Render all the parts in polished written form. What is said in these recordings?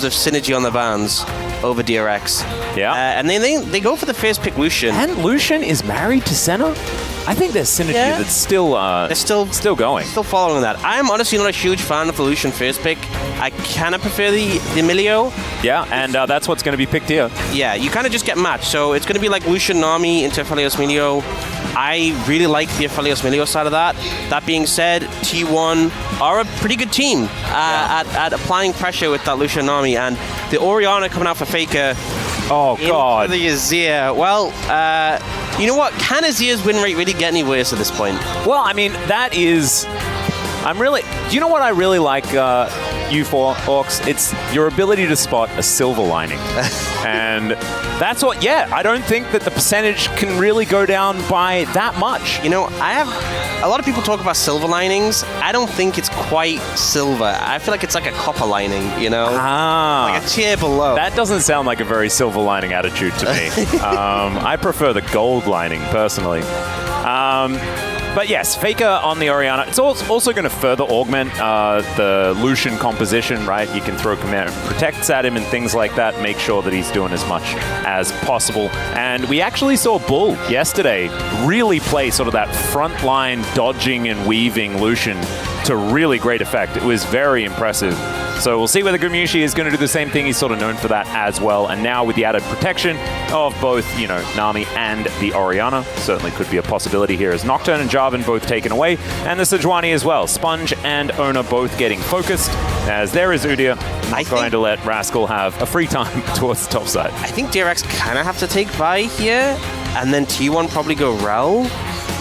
loads of synergy on the Vans over DRX. Yeah. And they go for the first pick Lucian. And Lucian is married to Senna? I think there's synergy that's still still going. Still following that. I'm honestly not a huge fan of the Lucian first pick. I kind of prefer the Emilio. Yeah, and that's what's going to be picked here. Yeah, you kind of just get matched. So it's going to be like Lucian Nami into Aphelios Emilio. I really like the Aphelios Emilio side of that. That being said, T1 are a pretty good team at applying pressure with that Lucian Nami. And the Orianna coming out for Faker. Oh, God. The Azir. Well, you know what? Can Azir's win rate really get any worse at this point? Well, I mean, that is... Do you know what I really like you for, Orcs? It's your ability to spot a silver lining. And that's what, I don't think that the percentage can really go down by that much. You know, a lot of people talk about silver linings. I don't think it's quite silver. I feel like it's like a copper lining, you know? Like a tier below. That doesn't sound like a very silver lining attitude to me. I prefer the gold lining, personally. But yes, Faker on the Orianna. It's also going to further augment the Lucian composition, right? You can throw command protects at him and things like that, make sure that he's doing as much as possible. And we actually saw Bull yesterday really play sort of that frontline dodging and weaving Lucian to really great effect. It was very impressive. So we'll see whether Grimmushi is going to do the same thing. He's sort of known for that as well. And now with the added protection of both, Nami and the Orianna, certainly could be a possibility here as Nocturne and Jarvan both taken away. And the Sejuani as well. Sponge and Ona both getting focused. As there is Udyr. I'm going to let Rascal have a free time towards the top side. I think DRX kind of have to take Vi here. And then T1 probably go Rel.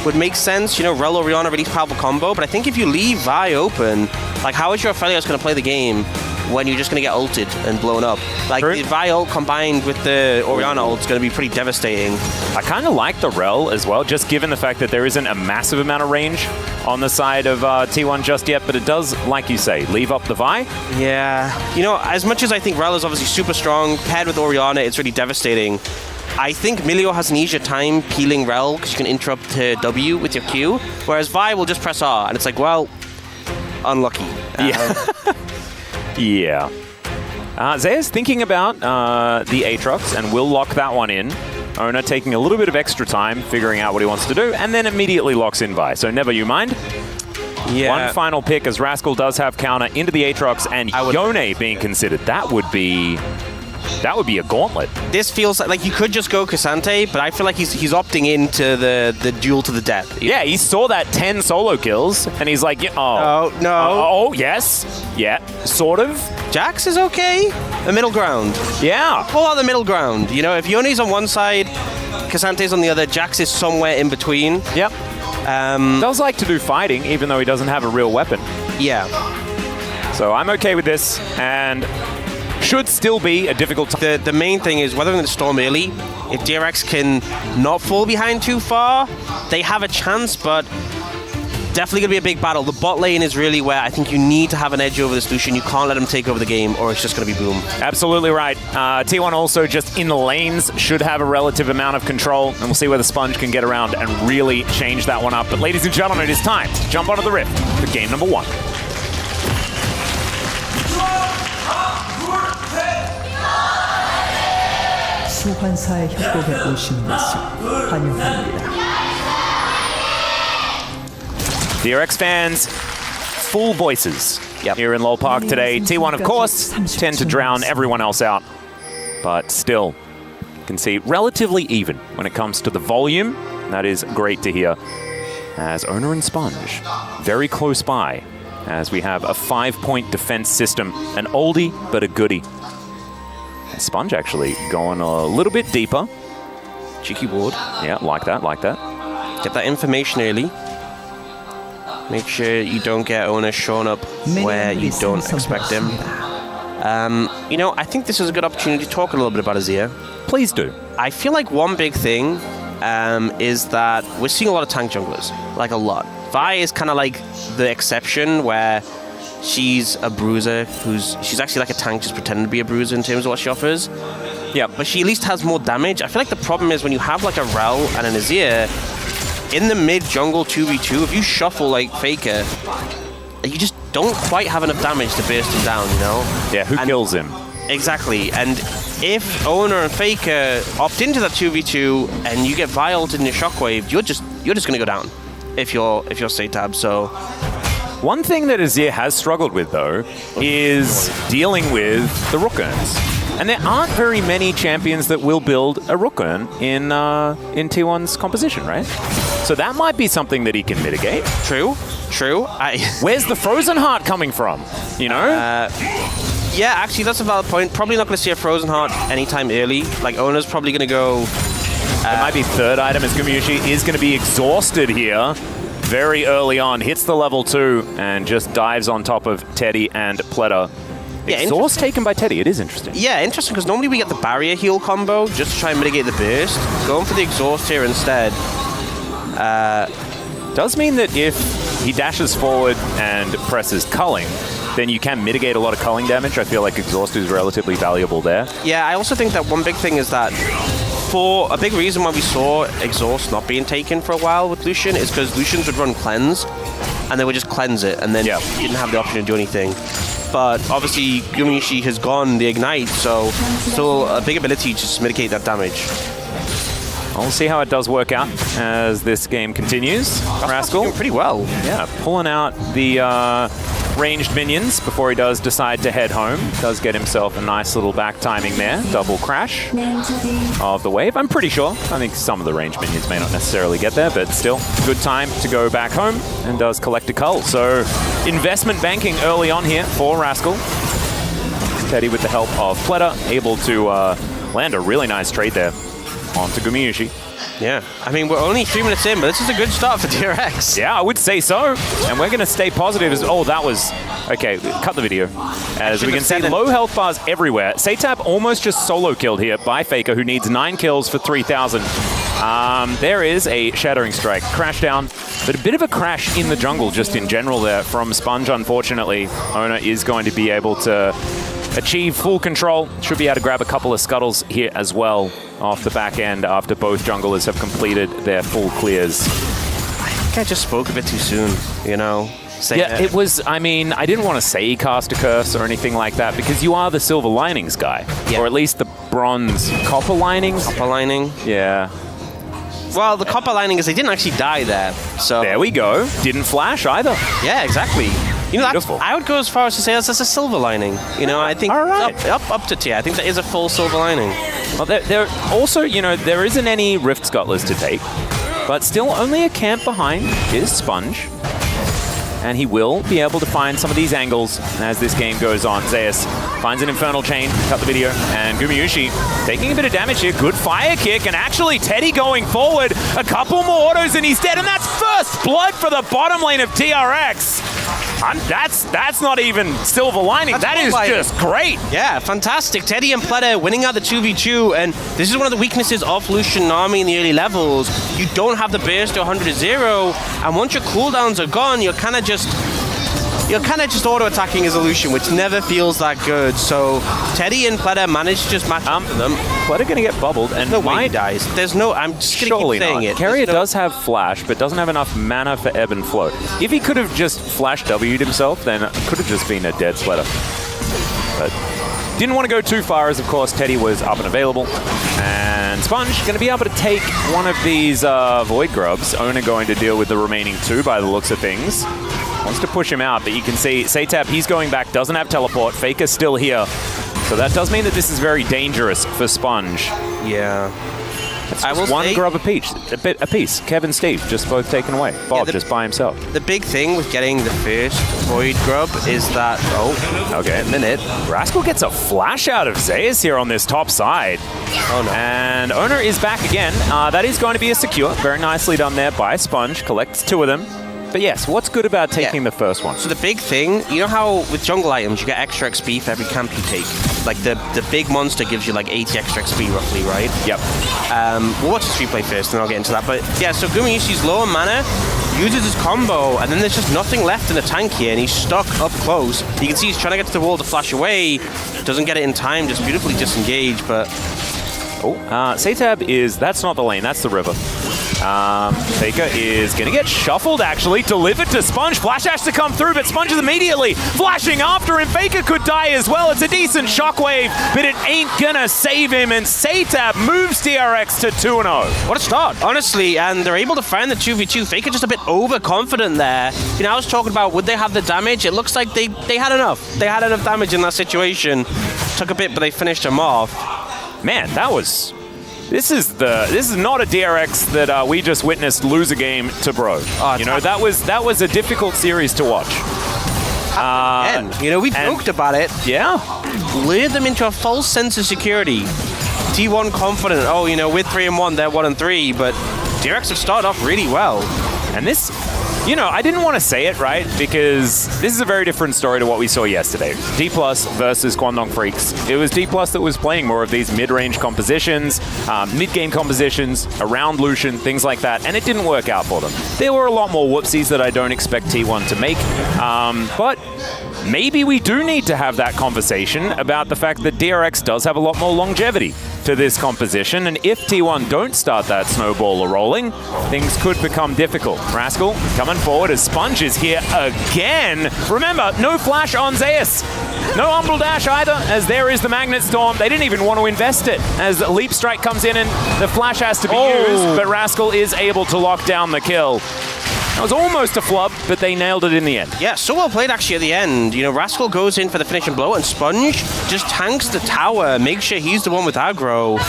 Would make sense, Rel Orianna, really powerful combo, but I think if you leave Vi open, like how is your Aphelios going to play the game when you're just going to get ulted and blown up? Like the Vi ult combined with the Orianna ult is going to be pretty devastating. I kind of like the Rel as well, just given the fact that there isn't a massive amount of range on the side of T1 just yet, but it does, like you say, leave up the Vi. Yeah, as much as I think Rel is obviously super strong, paired with Orianna, it's really devastating. I think Milio has an easier time peeling Rel because you can interrupt to W with your Q, whereas Vi will just press R, and it's like, well, unlucky. Yeah. Zaya's thinking about the Aatrox, and will lock that one in. Ona taking a little bit of extra time, figuring out what he wants to do, and then immediately locks in Vi, so never you mind. Yeah. One final pick, as Rascal does have counter into the Aatrox, and Yone being considered. That would be a gauntlet. This feels like you could just go Cassante, but I feel like he's opting into the duel to the death. Yeah, he saw that 10 solo kills, and he's like, no. Yes. Yeah, sort of. Jax is okay. The middle ground. Yeah. Pull out the middle ground. If Yone's on one side, Cassante's on the other, Jax is somewhere in between. Yep. Does like to do fighting, even though he doesn't have a real weapon. Yeah. So I'm okay with this, and should still be a difficult time. The main thing is whether in the storm early, if DRX can not fall behind too far, they have a chance, but definitely going to be a big battle. The bot lane is really where I think you need to have an edge over this Lucian. You can't let him take over the game, or it's just going to be boom. Absolutely right. T1 also just in the lanes should have a relative amount of control, and we'll see whether Sponge can get around and really change that one up. But ladies and gentlemen, it is time to jump onto the Rift for game number 1. 소환사의 협곡에 오신 것을 환영합니다. DRX fans, full voices here in Lowell Park today. T1, of course, tend to drown everyone else out, but still, you can see relatively even when it comes to the volume. That is great to hear. As Ona and Sponge, very close by, as we have a 5-point defense system, an oldie but a goodie. Sponge actually going a little bit deeper. Cheeky ward. Yeah, like that, like that. Get that information early. Make sure you don't get Ona shown up where you don't expect him. I think this is a good opportunity to talk a little bit about Azir. Please do. I feel like one big thing is that we're seeing a lot of tank junglers. Like a lot. Vi is kind of like the exception where she's a bruiser she's actually like a tank just pretending to be a bruiser in terms of what she offers. Yeah, but she at least has more damage. I feel like the problem is when you have like a Rel and an Azir in the mid jungle 2v2, if you shuffle like Faker, you just don't quite have enough damage to burst him down, Yeah, who kills him? Exactly, and if Owner and Faker opt into that 2v2 and you get violed in your shockwave, you're just gonna go down if you're Satab. So one thing that Azir has struggled with though is dealing with the Rook Urns. And there aren't very many champions that will build a Rook Urn in T1's composition, right? So that might be something that he can mitigate. True. Where's the Frozen Heart coming from? You know? Yeah, actually, that's a valid point. Probably not going to see a Frozen Heart anytime early. Like, Owner's probably going to go... It might be third item as Gumayusi is going to be exhausted here very early on. Hits the level 2 and just dives on top of Teddy and Pleta. Yeah, Exhaust taken by Teddy. It is interesting. Yeah, interesting, because normally we get the barrier heal combo just to try and mitigate the burst. Going for the exhaust here instead. Does mean that if he dashes forward and presses culling, then you can mitigate a lot of culling damage. I feel like exhaust is relatively valuable there. Yeah, I also think that one big thing is that for a big reason why we saw exhaust not being taken for a while with Lucian is because Lucians would run cleanse and they would just cleanse it and then you didn't have the option to do anything. But obviously Gumayusi has gone the ignite, so still a big ability to just mitigate that damage. We'll see how it does work out as this game continues. Rascal doing pretty well. Yeah, pulling out the ranged minions before he does decide to head home. Does get himself a nice little back timing there. Double crash of the wave. I'm pretty sure. I think some of the ranged minions may not necessarily get there, but still, good time to go back home and does collect a cull. So, investment banking early on here for Rascal. Teddy with the help of Pleta, able to land a really nice trade there onto Gumayusi. Yeah, I mean, we're only 3 minutes in, but this is a good start for DRX. Yeah, I would say so. And we're going to stay positive. Oh, that was... Okay, cut the video. As we can see, low health bars everywhere. Satab almost just solo killed here by Faker, who needs 9 kills for 3,000. There is a Shattering Strike. Crash down, but a bit of a crash in the jungle just in general there from Sponge, unfortunately. Owner is going to be able to achieve full control. Should be able to grab a couple of scuttles here as well off the back end after both junglers have completed their full clears. I think I just spoke a bit too soon, you know? Yeah, it was, I mean, I didn't want to say cast a curse or anything like that because you are the silver linings guy. Yeah. Or at least the bronze copper linings. Copper lining? Yeah. Well, the copper lining is they didn't actually die there, so... There we go. Didn't flash either. Yeah, exactly. You know, I would go as far as to say that's a silver lining. You know, I think up to tier. I think that is a full silver lining. Well, there also, you know, there isn't any Rift Scuttlers to take, but still only a camp behind is Sponge. And he will be able to find some of these angles as this game goes on. Zeus finds an Infernal Chain, cut the video, and Gumayusi taking a bit of damage here. Good fire kick, and actually Teddy going forward. A couple more autos and he's dead, and that's first blood for the bottom lane of DRX. That's not even silver lining. That is just great. Yeah, fantastic. Teddy and Pleta winning out the 2v2, and this is one of the weaknesses of Lucian Nami in the early levels. You don't have the burst to 100-0, and once your cooldowns are gone, you're kind of just auto-attacking as a Lucian, which never feels that good. So Teddy and Pleta managed to just match up to them. Pleta going to get bubbled, and no way he dies. There's no... I'm just going to keep saying it. Carrier does have flash, but doesn't have enough mana for ebb and flow. If he could have just flash W'd himself, then it could have just been a dead Pleta. But didn't want to go too far, as of course Teddy was up and available. And Sponge going to be able to take one of these Void Grubs. Owner going to deal with the remaining 2 by the looks of things. Wants to push him out, but you can see Satab, he's going back, doesn't have teleport. Faker's still here. So that does mean that this is very dangerous for Sponge. Yeah. I will one grub apiece. Kevin, Steve, just both taken away. Bob just by himself. The big thing with getting the first Void Grub is that... Oh, okay, a minute. Rascal gets a flash out of Zeus here on this top side. Oh, no. And Owner is back again. That is going to be a secure. Very nicely done there by Sponge. Collects 2 of them. But yes, what's good about taking the first one? So the big thing, you know how with jungle items you get extra XP for every camp you take? Like the big monster gives you like 80 extra XP roughly, right? Yep. We'll watch this replay first and I'll get into that. But yeah, so Gumayusi's low on mana, uses his combo, and then there's just nothing left in the tank here, and he's stuck up close. You can see he's trying to get to the wall to flash away, doesn't get it in time, just beautifully disengaged, but... Satab is... That's not the lane, that's the river. Faker is going to get shuffled, actually. Delivered to Sponge. Flash Ash to come through, but Sponge is immediately flashing after him. Faker could die as well. It's a decent shockwave, but it ain't going to save him. And Satab moves DRX to 2-0. What a start, honestly. And they're able to find the 2v2. Faker just a bit overconfident there. You know, I was talking about would they have the damage? It looks like they had enough. They had enough damage in that situation. Took a bit, but they finished him off. Man, that was... This is not a DRX that we just witnessed lose a game to Bro. You know, that was a difficult series to watch. You know, we joked about it. Yeah. Lured them into a false sense of security. T1 confident. Oh, you know, we're 3-1, they're 1-3, but DRX have started off really well. And this, you know, I didn't want to say it, right? Because this is a very different story to what we saw yesterday. D+ versus Guangdong Freaks. It was D+ that was playing more of these mid-range compositions, mid-game compositions, around Lucian, things like that, and it didn't work out for them. There were a lot more whoopsies that I don't expect T1 to make, but maybe we do need to have that conversation about the fact that DRX does have a lot more longevity to this composition, and if T1 don't start that snowball rolling, things could become difficult. Rascal coming forward as Sponge is here again. Remember, no flash on Zeus. No Umbral Dash either, as there is the Magnet Storm. They didn't even want to invest it, as Leap Strike comes in and the flash has to be used, but Rascal is able to lock down the kill. That was almost a flub, but they nailed it in the end. Yeah, so well played actually at the end. You know, Rascal goes in for the finishing blow, and Sponge just tanks the tower, makes sure he's the one with aggro.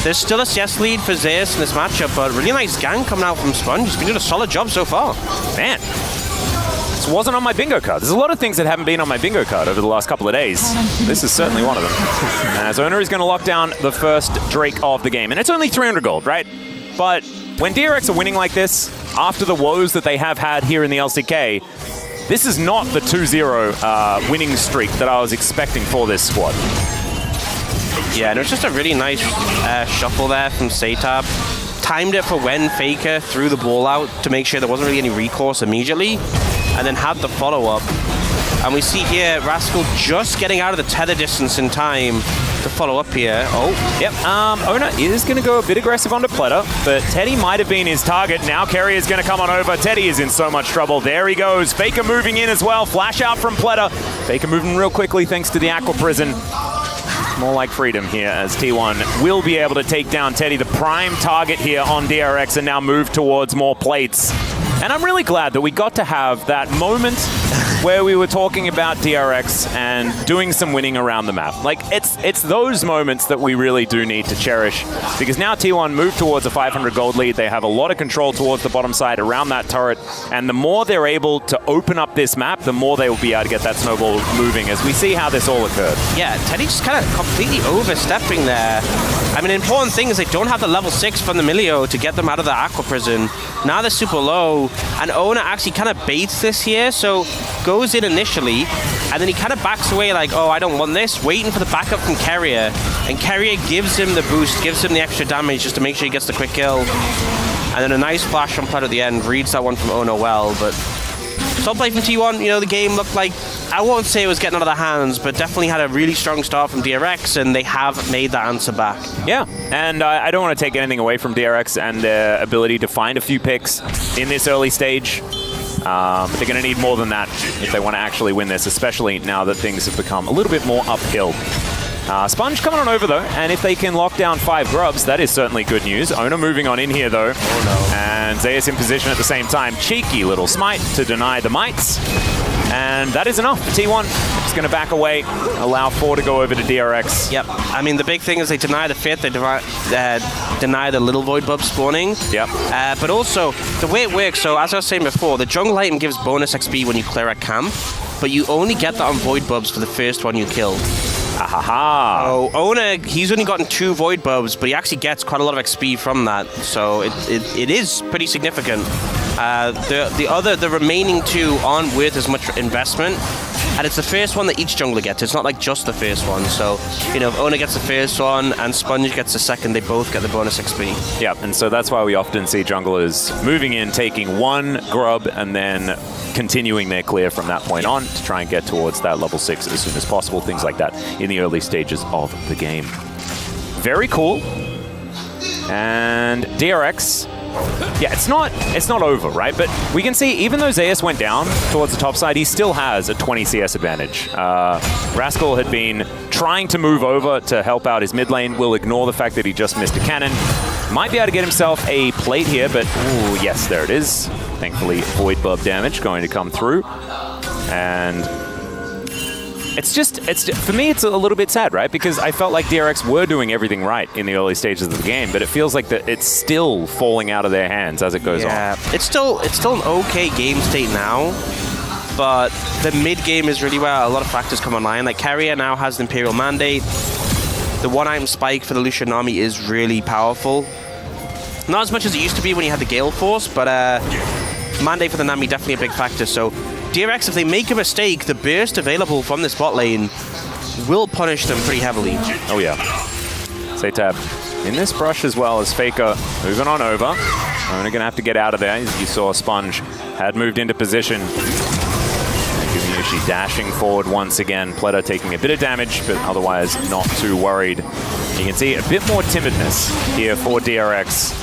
There's still a CS lead for Zeus in this matchup, but really nice gang coming out from Sponge. He's been doing a solid job so far. Man, this wasn't on my bingo card. There's a lot of things that haven't been on my bingo card over the last couple of days. This is certainly one of them. As Owner is going to lock down the first Drake of the game. And it's only 300 gold, right? But when DRX are winning like this, after the woes that they have had here in the LCK, this is not the 2-0 winning streak that I was expecting for this squad. Yeah, and it was just a really nice shuffle there from Satab. Timed it for when Faker threw the ball out to make sure there wasn't really any recourse immediately, and then had the follow-up. And we see here Rascal just getting out of the tether distance in time to follow up here. Oh, yep. Owner is going to go a bit aggressive onto Pleta, but Teddy might have been his target. Now Kerry is going to come on over. Teddy is in so much trouble. There he goes. Faker moving in as well. Flash out from Pleta. Faker moving real quickly thanks to the Aqua Prison. More like freedom here as T1 will be able to take down Teddy, the prime target here on DRX, and now move towards more plates. And I'm really glad that we got to have that moment where we were talking about DRX and doing some winning around the map. Like, it's those moments that we really do need to cherish, because now T1 move towards a 500 gold lead. They have a lot of control towards the bottom side around that turret, and the more they're able to open up this map, the more they will be able to get that snowball moving as we see how this all occurred. Yeah, Teddy just kind of completely overstepping there. I mean, the important thing is they don't have the level 6 from the Milio to get them out of the Aqua Prison. Now they're super low, and Owner actually kind of baits this here, so goes in initially, and then he kind of backs away like, oh, I don't want this, waiting for the backup from Carrier, and Carrier gives him the boost, gives him the extra damage just to make sure he gets the quick kill. And then a nice flash from Pleta at the end, reads that one from Owner well, but solid play from T1. You know, the game looked like, I won't say it was getting out of their hands, but definitely had a really strong start from DRX, and they have made that answer back. Yeah, and I don't want to take anything away from DRX and their ability to find a few picks in this early stage. But they're going to need more than that if they want to actually win this, especially now that things have become a little bit more uphill. Sponge coming on over, though, and if they can lock down 5 grubs, that is certainly good news. Owner moving on in here, though. Oh, no. And Zeus in position at the same time. Cheeky little smite to deny the mites. And that is enough for T1. Just going to back away, allow 4 to go over to DRX. Yep. I mean, the big thing is they deny the Fifth, they deny the little Void Bub spawning. Yep. But also, the way it works, so as I was saying before, the jungle item gives bonus XP when you clear a camp, but you only get that on Void Bubs for the first one you killed. Ahaha. So Owner, he's only gotten 2 Void Bubs, but he actually gets quite a lot of XP from that, so it is pretty significant. The remaining 2 aren't worth as much investment, and it's the first one that each jungler gets. It's not like just the first one. So, you know, if Owner gets the first one and Sponge gets the second, they both get the bonus XP. Yeah, and so that's why we often see junglers moving in, taking 1 grub, and then continuing their clear from that point on to try and get towards that level 6 as soon as possible, things like that in the early stages of the game. Very cool. And DRX yeah, it's not over, right? But we can see even though Zeus went down towards the top side, he still has a 20 CS advantage. Rascal had been trying to move over to help out his mid lane. We'll ignore the fact that he just missed a cannon. Might be able to get himself a plate here, but ooh, yes, there it is. Thankfully, void bulb damage going to come through. And for me, it's a little bit sad, right? Because I felt like DRX were doing everything right in the early stages of the game, but it feels like that it's still falling out of their hands as it goes on. It's still an okay game state now, but the mid game is really where a lot of factors come online. Like Carrier now has the Imperial Mandate. The one-item spike for the Lucian army is really powerful. Not as much as it used to be when you had the Gale Force, but Mandate for the Nami definitely a big factor. So DRX, if they make a mistake, the burst available from this bot lane will punish them pretty heavily. Oh yeah. Saytab in this brush as well as Faker moving on over. Only gonna have to get out of there. As you saw, Sponge had moved into position. Gumyushi dashing forward once again. Pleta taking a bit of damage, but otherwise not too worried. You can see a bit more timidness here for DRX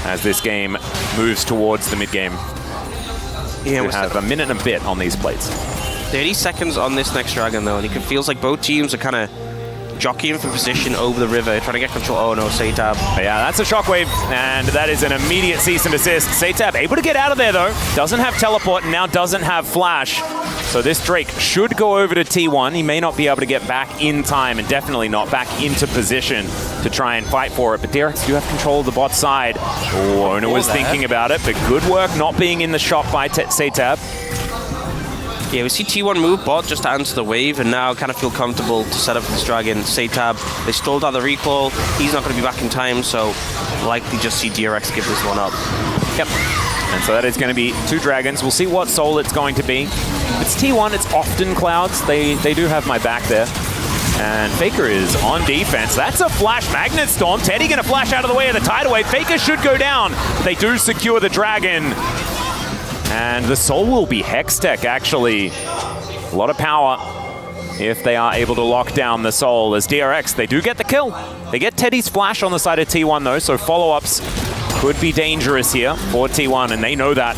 as this game moves towards the mid game. Yeah, we have a minute and a bit on these plates. 30 seconds on this next dragon though, and it feels like both teams are kind of jockeying for position over the river, trying to get control. Oh no, Saytab. Yeah, that's a shockwave, and that is an immediate cease and desist. Saytab able to get out of there though. Doesn't have teleport, and now doesn't have flash. So this Drake should go over to T1. He may not be able to get back in time, and definitely not back into position to try and fight for it. But DRX do have control of the bot side. Oh, Ona was thinking about it, but good work not being in the shot by Saytab. Yeah, we see T1 move bot just to answer the wave, and now kind of feel comfortable to set up this dragon. Saytab, they stalled out the recall. He's not going to be back in time, so likely just see DRX give this one up. Yep. And so that is going to be 2 dragons. We'll see what soul it's going to be. It's T1, it's often Clouds. They do have my back there. And Faker is on defense. That's a flash Magnet Storm. Teddy going to flash out of the way of the Tidal Wave. Faker should go down. They do secure the dragon. And the soul will be Hextech, actually. A lot of power if they are able to lock down the soul. As DRX, they do get the kill. They get Teddy's flash on the side of T1, though, so follow-ups could be dangerous here for T1, and they know that.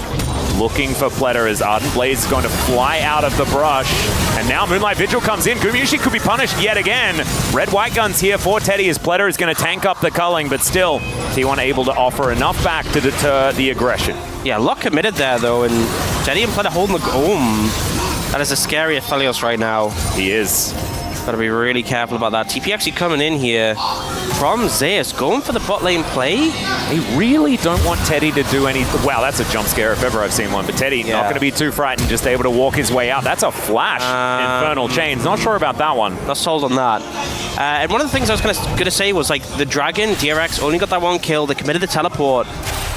Looking for Pleta as Ardent Blaze is going to fly out of the brush. And now Moonlight Vigil comes in. Gumyushi could be punished yet again. Red-white guns here for Teddy as Pleta is going to tank up the culling, but still, T1 able to offer enough back to deter the aggression. Yeah, Lock committed there, though, and Teddy and Pleta holding the... That is a scary Aphelios right now. He is. Gotta be really careful about that. TP actually coming in here from Zeus, going for the bot lane play. They really don't want Teddy to do any... Wow, that's a jump scare if ever I've seen one. But Teddy, not going to be too frightened, just able to walk his way out. That's a flash. Infernal Chains. Not sure about that one. Not sold on that. And one of the things I was going to say was, like, the Dragon, DRX, only got that one kill. They committed the teleport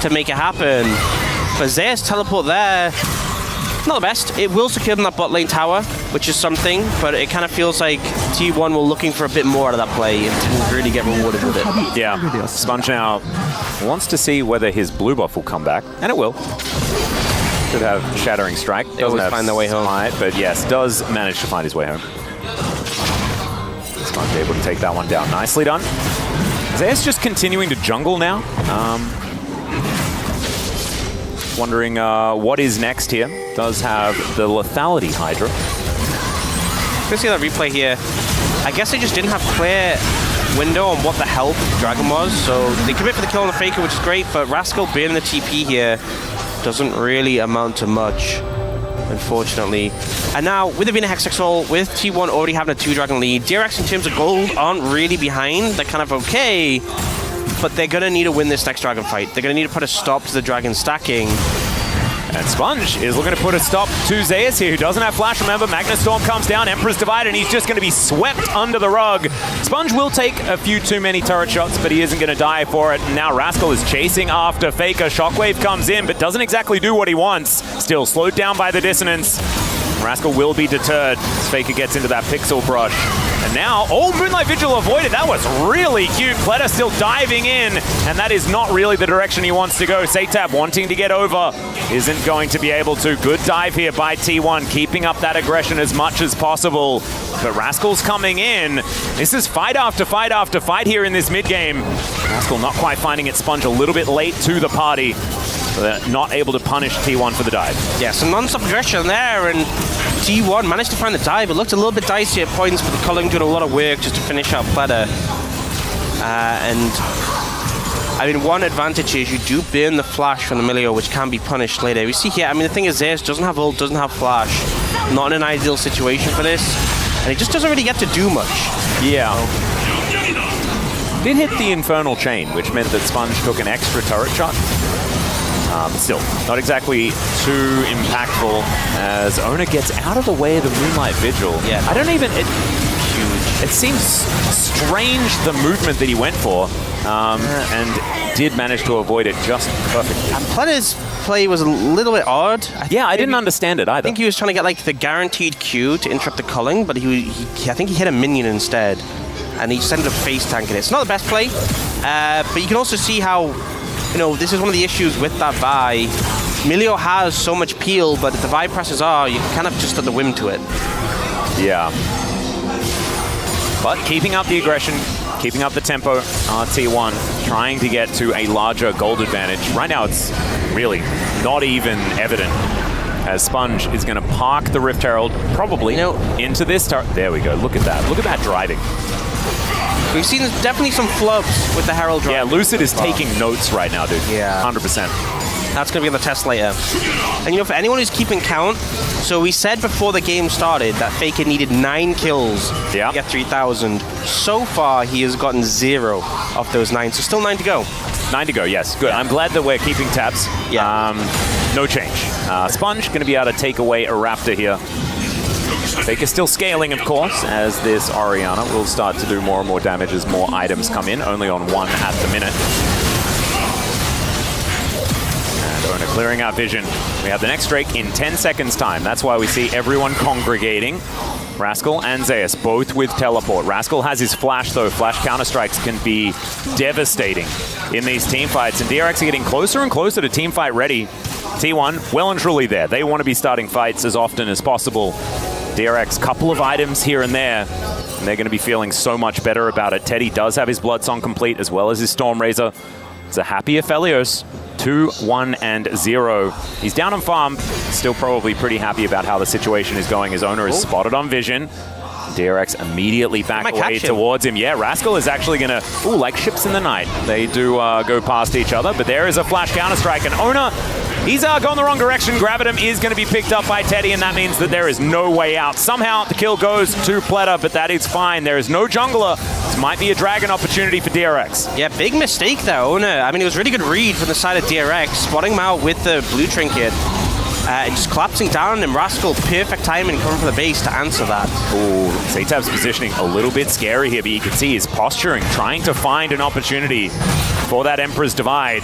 to make it happen. But Zeus teleport there... Not the best. It will secure them that bot lane tower, which is something, but it kind of feels like T1 were looking for a bit more out of that play and didn't really get rewarded with it. Yeah. Sponge now wants to see whether his blue buff will come back, and it will. Could have Shattering Strike. They always find their way home. But yes, does manage to find his way home. Sponge able to take that one down. Nicely done. Zeus just continuing to jungle now. Wondering what is next here. Does have the Lethality Hydra. You can see that replay here. I guess they just didn't have clear window on what the health of the Dragon was, so they commit for the kill on the Faker, which is great, but Rascal being in the TP here doesn't really amount to much, unfortunately. And now, with the Vina Hextech Soul, with T1 already having a 2-dragon lead, DRX in terms of gold aren't really behind. They're kind of okay, but they're going to need to win this next dragon fight. They're going to need to put a stop to the dragon stacking. And Sponge is looking to put a stop to Zeus here, who doesn't have flash. Remember, Magnet Storm comes down, Emperor's Divide, and he's just going to be swept under the rug. Sponge will take a few too many turret shots, but he isn't going to die for it. And now Rascal is chasing after Faker. Shockwave comes in, but doesn't exactly do what he wants. Still slowed down by the dissonance. Rascal will be deterred as Faker gets into that pixel brush. And now, Moonlight Vigil avoided. That was really cute. Pleta still diving in, and that is not really the direction he wants to go. Saytab wanting to get over, isn't going to be able to. Good dive here by T1, keeping up that aggression as much as possible. But Rascal's coming in. This is fight after fight after fight here in this mid game. Rascal not quite finding it. Sponge a little bit late to the party. So they're not able to punish T1 for the dive. Yeah, some non-stop aggression there, and T1 managed to find the dive. It looked a little bit dicey at points, but the culling doing a lot of work just to finish out Pleda. And I mean, one advantage is you do burn the flash from the Milio, which can be punished later. We see here, I mean, the thing is Zeus doesn't have ult, doesn't have flash. Not in an ideal situation for this. And he just doesn't really get to do much. Yeah. Did hit the Infernal Chain, which meant that Sponge took an extra turret shot. Still, not exactly too impactful as Ona gets out of the way of the Moonlight Vigil. Yeah. I don't even... It seems strange, the movement that he went for, and did manage to avoid it just perfectly. And Pleda's play was a little bit odd. I didn't understand it either. I think he was trying to get like the guaranteed Q to interrupt the culling, but I think he hit a minion instead. And he just ended up face tanking it. It's not the best play, but you can also see how, you know, this is one of the issues with that Vi. Milio has so much peel, but if the Vi presses R, you kind of just at the whim to it. Yeah. But keeping up the aggression, keeping up the tempo, T1 trying to get to a larger gold advantage. Right now it's really not even evident as Sponge is going to park the Rift Herald probably into this turret. There we go. Look at that. Look at that driving. We've seen definitely some flubs with the Herald drive. Yeah, Lucid is taking notes right now, dude. Yeah. 100%. That's going to be on the test later. And you know, for anyone who's keeping count, so we said before the game started that Faker needed 9 kills to get 3,000. So far, he has gotten 0 of those 9, so still 9 to go. 9 to go, yes. Good. I'm glad that we're keeping tabs. Yeah. No change. Sponge going to be able to take away a Raptor here. Faker still scaling, of course, as this Orianna will start to do more and more damage as more items come in, only on 1 at the minute. And Ona clearing out vision. We have the next Drake in 10 seconds time. That's why we see everyone congregating. Rascal and Zeus, both with teleport. Rascal has his flash, though. Flash counter-strikes can be devastating in these team fights, and DRX are getting closer and closer to team fight ready. T1, well and truly there. They want to be starting fights as often as possible. DRX, couple of items here and there, and they're going to be feeling so much better about it. Teddy does have his Bloodsong complete, as well as his Stormrazor. It's a happy Aphelios. 2, 1, and 0. He's down on farm, still probably pretty happy about how the situation is going. His owner is spotted on vision. DRX immediately back away towards him. Yeah, Rascal is actually going to, like ships in the night. They do go past each other, but there is a flash counter-strike, and Ona, he's gone the wrong direction. Gravitum is going to be picked up by Teddy, and that means that there is no way out. Somehow the kill goes to Pleta, but that is fine. There is no jungler. This might be a dragon opportunity for DRX. Yeah, big mistake there, Ona. I mean, it was a really good read from the side of DRX, spotting him out with the blue trinket. Just collapsing down, and Rascal, perfect timing coming from the base to answer that. Ooh, Zatab's positioning a little bit scary here, but you can see his posturing, trying to find an opportunity for that Emperor's Divide.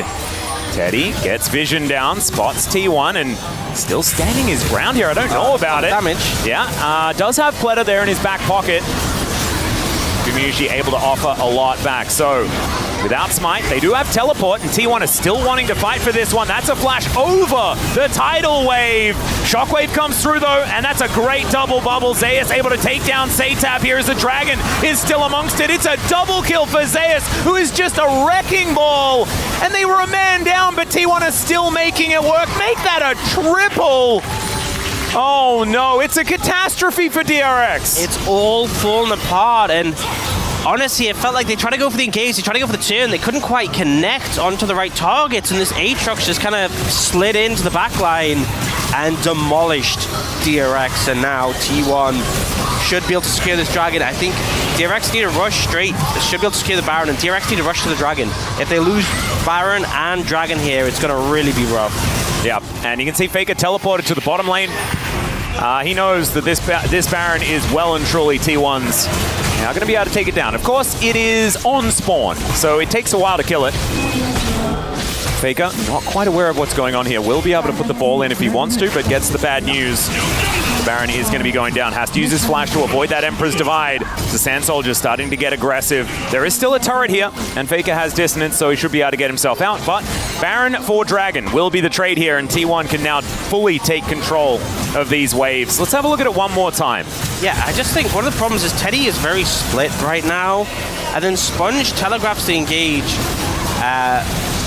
Teddy gets vision down, spots T1, and still standing his ground here. I don't know about it. Damage. Yeah, does have Pleta there in his back pocket. Usually able to offer a lot back. So without Smite, they do have teleport, and T1 is still wanting to fight for this one. That's a flash over the tidal wave. Shockwave comes through though, and that's a great double bubble. Zeus able to take down Zatab here as the dragon is still amongst it. It's a double kill for Zeus, who is just a wrecking ball. And they were a man down, but T1 is still making it work. Make that a triple. Oh no, it's a catastrophe for DRX. It's all falling apart, and honestly, it felt like they tried to go for the engage, they tried to go for the turn, they couldn't quite connect onto the right targets, and this Aatrox just kind of slid into the back line and demolished DRX, and now T1 should be able to secure this dragon. I think DRX need to rush straight, should be able to secure the Baron, and DRX need to rush to the dragon. If they lose Baron and dragon here, it's going to really be rough. Yeah, and you can see Faker teleported to the bottom lane. He knows that this Baron is well and truly T1's. Now going to be able to take it down. Of course, it is on spawn, so it takes a while to kill it. Faker, not quite aware of what's going on here, will be able to put the ball in if he wants to, but gets the bad news Baron is going to be going down. Has to use his flash to avoid that Emperor's Divide. The Sand Soldier starting to get aggressive. There is still a turret here, and Faker has dissonance, so he should be able to get himself out. But Baron for Dragon will be the trade here, and T1 can now fully take control of these waves. Let's have a look at it one more time. Yeah, I just think one of the problems is Teddy is very split right now, and then Sponge telegraphs the engage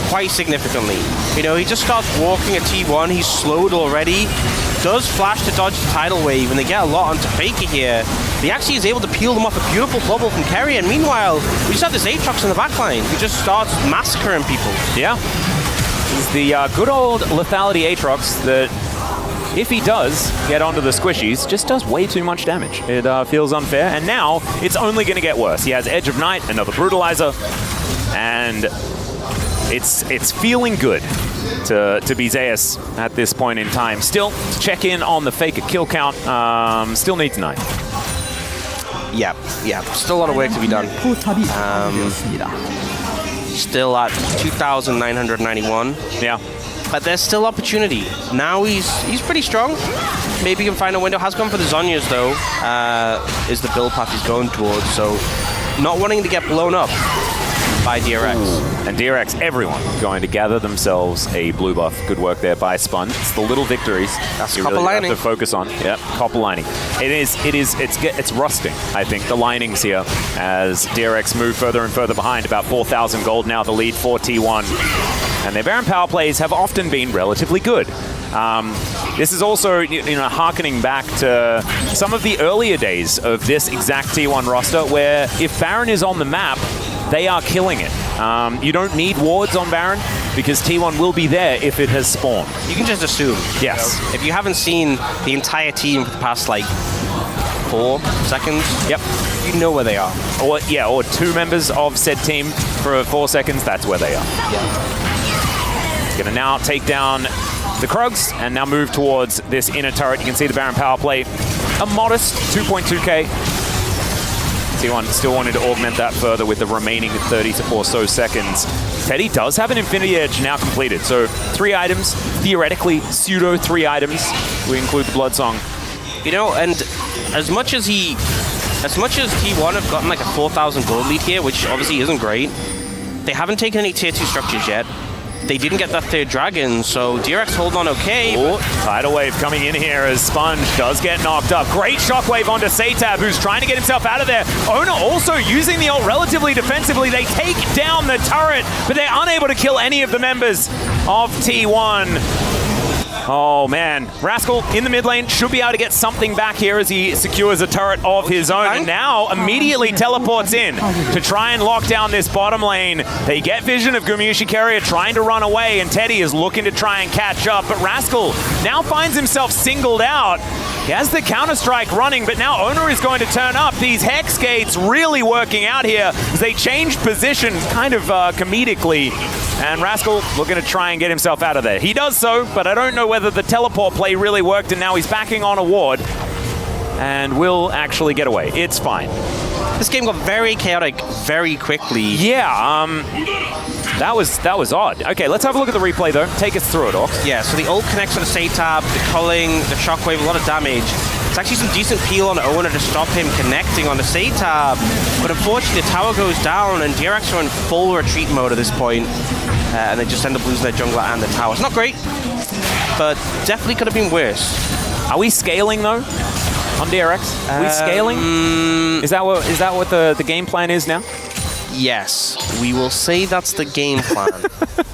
quite significantly. You know, he just starts walking at T1, he's slowed already, does flash to dodge the tidal wave, and they get a lot onto Faker here. He actually is able to peel them off a beautiful bubble from Kerry, and meanwhile, we just have this Aatrox in the backline who just starts massacring people. Yeah. He's the good old lethality Aatrox that, if he does get onto the squishies, just does way too much damage. It feels unfair, and now it's only going to get worse. He has Edge of Night, another Brutalizer, and it's feeling good to be Zeus at this point in time. Still, to check in on the Faker kill count, still needs 9. Yeah, still a lot of work to be done. 포탑이 파괴되었습니다. Still at 2,991. Yeah. But there's still opportunity. Now he's pretty strong. Maybe he can find a window. Has gone for the Zhonya's though, is the build path he's going towards. So not wanting to get blown up by DRX. And DRX, everyone going to gather themselves a blue buff. Good work there by Sponge. It's the little victories that's you copper really lining have to focus on. Yep, copper lining. It's rusting, I think, the linings here as DRX move further and further behind. About 4,000 gold now, the lead for T1. And their Baron power plays have often been relatively good. This is also, harkening back to some of the earlier days of this exact T1 roster, where if Baron is on the map, they are killing it. You don't need wards on Baron because T1 will be there if it has spawned. You can just assume. Yes. You know, if you haven't seen the entire team for the past, 4 seconds, yep, you know where they are. Or 2 members of said team for 4 seconds, that's where they are. Yeah. Gonna now take down the Krugs and now move towards this inner turret. You can see the Baron power play, a modest 2.2k. T1 still wanted to augment that further with the remaining 30 or so seconds. Teddy does have an Infinity Edge now completed, so 3 items, theoretically pseudo 3 items. We include the Blood Song. You know, and as much as T1 have gotten a 4,000 gold lead here, which obviously isn't great, they haven't taken any tier 2 structures yet. They didn't get that third dragon, so DRX hold on okay. Oh, tidal wave coming in here as Sponge does get knocked up. Great shockwave onto Satab, who's trying to get himself out of there. Owner also using the ult relatively defensively. They take down the turret, but they're unable to kill any of the members of T1. Oh man, Rascal in the mid lane should be able to get something back here as he secures a turret of his own, and now immediately teleports in to try and lock down this bottom lane. They get vision of Gumayusi Carrier trying to run away, and Teddy is looking to try and catch up, but Rascal now finds himself singled out. He has the Counter-Strike running, but now Owner is going to turn up. These Hex Gates really working out here as they change position kind of comedically. And Rascal looking to try and get himself out of there. He does so, but I don't know whether the teleport play really worked, and now he's backing on a ward and will actually get away. It's fine. This game got very chaotic very quickly. Yeah, that was odd. Okay, let's have a look at the replay though. Take us through it, Orcs. Yeah, so the ult connects with the Satab, the culling, the shockwave, a lot of damage. It's actually some decent peel on Owner to stop him connecting on the Satab, but unfortunately the tower goes down and DRX are in full retreat mode at this point, and they just end up losing their jungler and the tower. It's not great, but definitely could have been worse. Are we scaling though on DRX? Are we scaling? Is that what the game plan is now? Yes, we will say that's the game plan.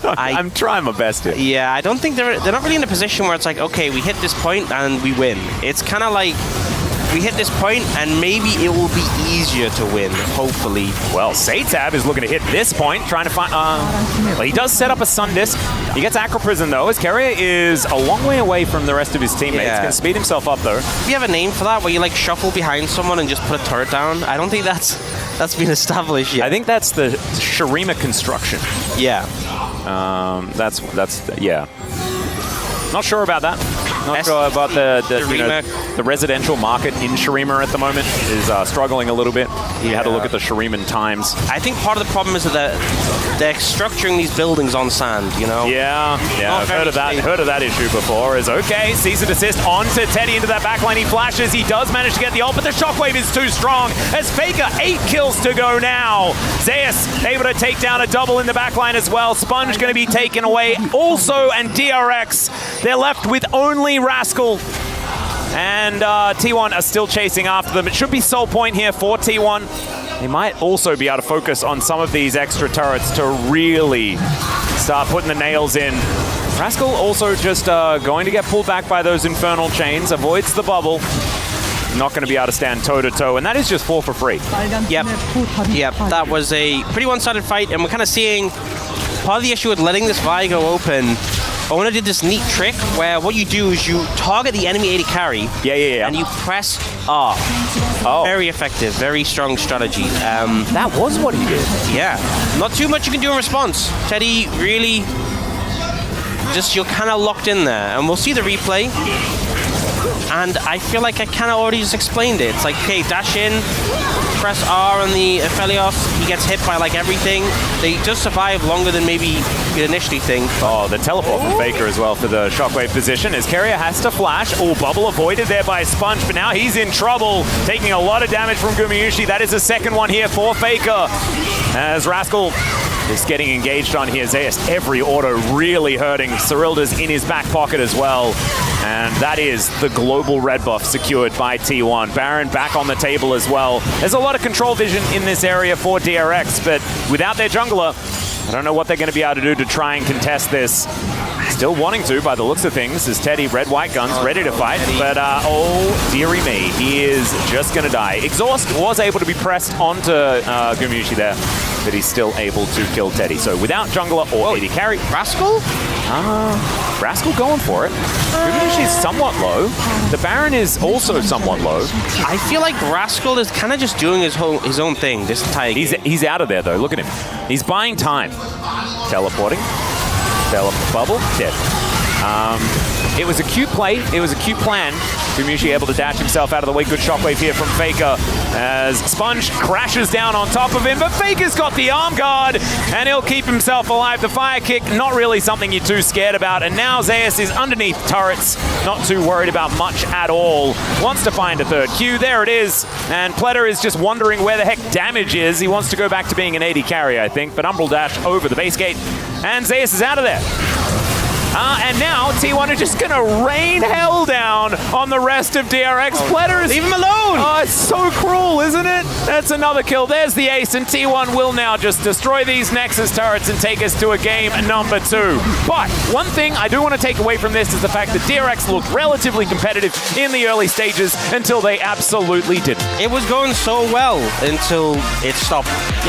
I'm trying my best here. Yeah, I don't think they're not really in a position where it's like, okay, we hit this point and we win. It's kind of like we hit this point and maybe it will be easier to win, hopefully. Well, Satab is looking to hit this point, trying to find... well, he does set up a Sun Disc. He gets Acro Prison, though, as Carrier is a long way away from the rest of his teammates. Yeah. He's going to speed himself up, though. Do you have a name for that, where you, shuffle behind someone and just put a turret down? I don't think that's been established yet. I think that's the Shurima construction. Yeah. Yeah. Not sure about that. Not sure about the residential market in Shurima at the moment is struggling a little bit. You had to look at the Shuriman times. I think part of the problem is that they're structuring these buildings on sand, you know? Yeah, I've heard of that issue before. Is okay, sees an assist onto Teddy into that backline. He flashes, he does manage to get the ult, but the shockwave is too strong. As Faker, 8 kills to go now. Zeus able to take down a double in the backline as well. Sponge going to be taken away also, and DRX, they're left with only Rascal. And T1 are still chasing after them. It should be sole point here for T1. They might also be able to focus on some of these extra turrets to really start putting the nails in. Rascal also just going to get pulled back by those infernal chains, avoids the bubble. Not going to be able to stand toe-to-toe, and that is just 4 for free. Yep, that was a pretty one-sided fight, and we're kind of seeing part of the issue with letting this Vi go open. Ona did this neat trick where what you do is you target the enemy AD carry, and you press R. Oh. Very effective, very strong strategy. That was what he did. Yeah, not too much you can do in response. Teddy really you're kind of locked in there, and we'll see the replay. And I feel like I kind of already just explained it. It's like, okay, dash in, press R on the Aphelios, he gets hit by like everything. They just survive longer than maybe you'd initially think. Oh, the teleport from Faker as well for the shockwave position as Carrier has to flash. Oh, bubble avoided there by Sponge, but now he's in trouble, taking a lot of damage from Gumayusi. That is the second one here for Faker. As Rascal is getting engaged on here. Zeus, every auto really hurting. Cyrilda's in his back pocket as well. And that is the global red buff secured by T1. Baron back on the table as well. There's a lot of control vision in this area for DRX, but without their jungler, I don't know what they're going to be able to do to try and contest this. Still wanting to, by the looks of things, is Teddy, red-white guns, ready to fight. But, oh, dearie me, he is just going to die. Exhaust was able to be pressed onto Gumayusi there, but he's still able to kill Teddy. So without jungler or AD carry. Rascal? Rascal going for it. Gumayusi is somewhat low. The Baron is also somewhat low. I feel like Rascal is kind of just doing his own thing this entire game. He's out of there, though. Look at him. He's buying time. Teleporting. Bubble, dead. It was a cute play. It was a cute plan. Gumayusi able to dash himself out of the way. Good shockwave here from Faker as Sponge crashes down on top of him, but Faker's got the arm guard and he'll keep himself alive. The fire kick, not really something you're too scared about. And now Zeus is underneath turrets, not too worried about much at all. Wants to find a third Q. There it is. And Pleta is just wondering where the heck damage is. He wants to go back to being an AD carry, I think, but Umbral dash over the base gate. And Zeus is out of there. And now T1 are just going to rain hell down on the rest of DRX. Pleta is... Leave him alone! Oh, it's so cruel, isn't it? That's another kill. There's the ace, and T1 will now just destroy these Nexus turrets and take us to a game number 2. But one thing I do want to take away from this is the fact that DRX looked relatively competitive in the early stages until they absolutely didn't. It was going so well until it stopped.